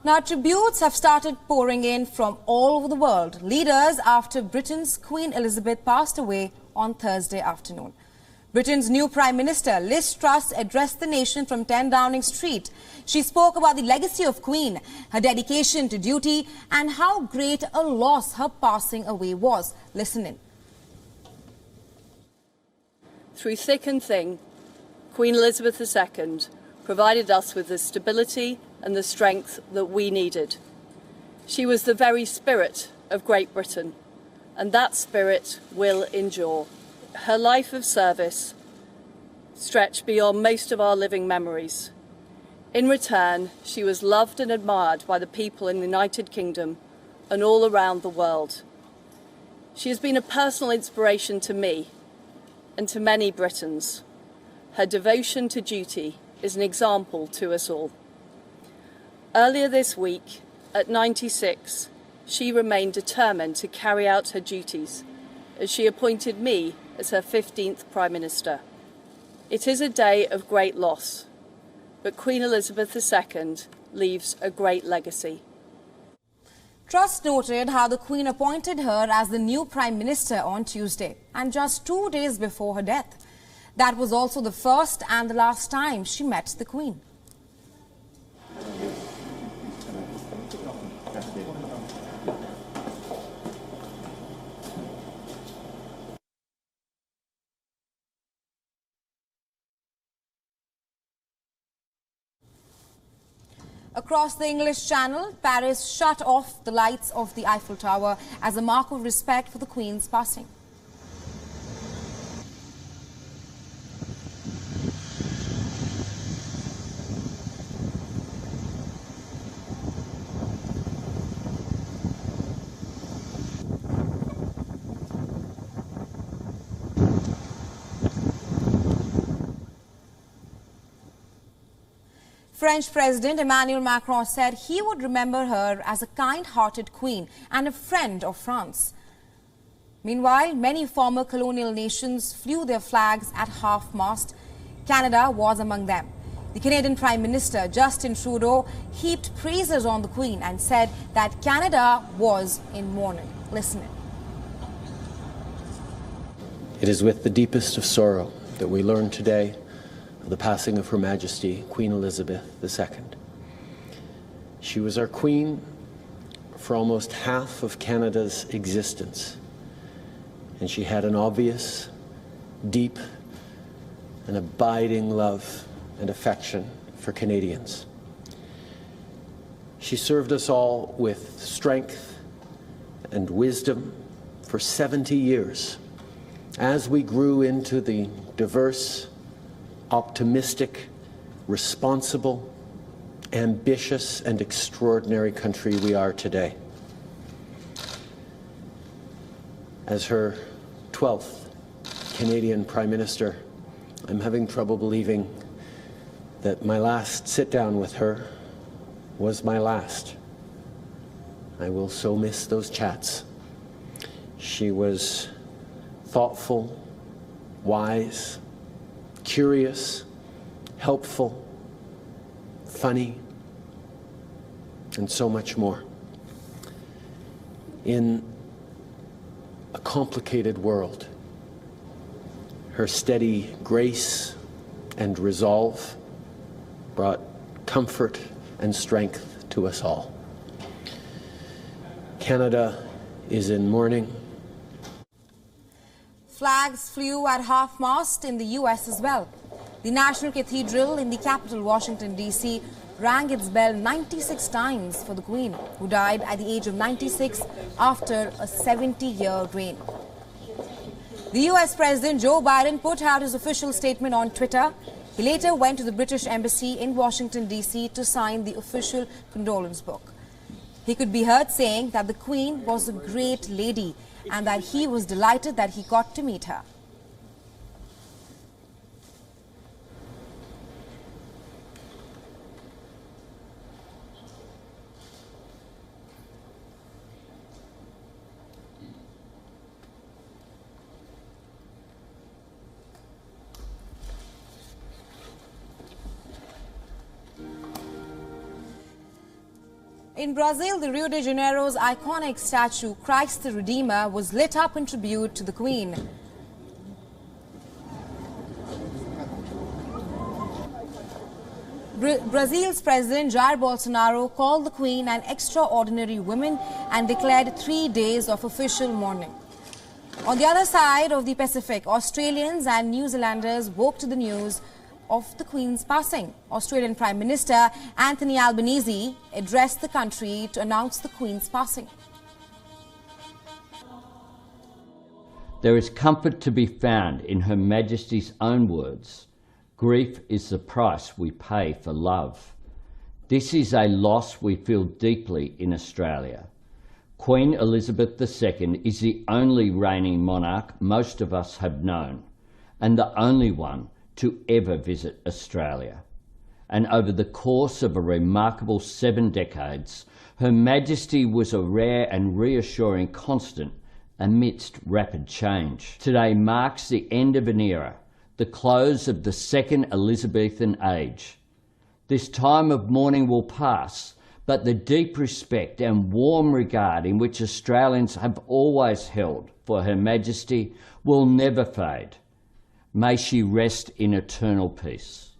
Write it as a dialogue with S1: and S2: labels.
S1: Now, tributes have started pouring in from all over the world. Leaders after Britain's Queen Elizabeth passed away on Thursday afternoon. Britain's new Prime Minister Liz Truss addressed the nation from 10 Downing Street. She spoke about the legacy of Queen, her dedication to duty, and how great a loss her passing away was. Listen in.
S2: Through thick and thin, Queen Elizabeth II provided us with the stability and the strength that we needed. She was the very spirit of Great Britain, and that spirit will endure. Her life of service stretched beyond most of our living memories. In return, she was loved and admired by the people in the United Kingdom and all around the world. She has been a personal inspiration to me and to many Britons. Her devotion to duty is an example to us all. Earlier this week, at 96, she remained determined to carry out her duties as she appointed me as her 15th Prime Minister. It is a day of great loss, but Queen Elizabeth II leaves a great legacy.
S1: Truss noted how the Queen appointed her as the new Prime Minister on Tuesday, and just 2 days before her death. That was also the first and the last time she met the Queen. Across the English Channel, Paris shut off the lights of the Eiffel Tower as a mark of respect for the Queen's passing. French President Emmanuel Macron said he would remember her as a kind-hearted queen and a friend of France. Meanwhile, many former colonial nations flew their flags at half-mast. Canada was among them. The Canadian Prime Minister Justin Trudeau heaped praises on the Queen and said that Canada was in mourning. Listen in.
S3: It is with the deepest of sorrow that we learn today the passing of Her Majesty, Queen Elizabeth II. She was our Queen for almost half of Canada's existence, and she had an obvious, deep, and abiding love and affection for Canadians. She served us all with strength and wisdom for 70 years as we grew into the diverse, optimistic, responsible, ambitious, and extraordinary country we are today. As her 12th Canadian Prime Minister, I'm having trouble believing that my last sit-down with her was my last. I will so miss those chats. She was thoughtful, wise, curious, helpful, funny, and so much more. In a complicated world, her steady grace and resolve brought comfort and strength to us all. Canada is in mourning.
S1: Flags flew at half-mast in the U.S. as well. The National Cathedral in the capital, Washington, D.C., rang its bell 96 times for the Queen, who died at the age of 96 after a 70-year reign. The U.S. President Joe Biden put out his official statement on Twitter. He later went to the British Embassy in Washington, D.C. to sign the official condolence book. He could be heard saying that the Queen was a great lady and that he was delighted that he got to meet her. In Brazil, the Rio de Janeiro's iconic statue, Christ the Redeemer, was lit up in tribute to the Queen. Brazil's President Jair Bolsonaro called the Queen an extraordinary woman and declared 3 days of official mourning. On the other side of the Pacific, Australians and New Zealanders woke to the news of the Queen's passing. Australian Prime Minister Anthony Albanese addressed the country to announce the Queen's passing.
S4: There is comfort to be found in Her Majesty's own words. Grief is the price we pay for love. This is a loss we feel deeply in Australia. Queen Elizabeth II is the only reigning monarch most of us have known, and the only one to ever visit Australia. And over the course of a remarkable 7 decades, Her Majesty was a rare and reassuring constant amidst rapid change. Today marks the end of an era, the close of the second Elizabethan age. This time of mourning will pass, but the deep respect and warm regard in which Australians have always held for Her Majesty will never fade. May she rest in eternal peace.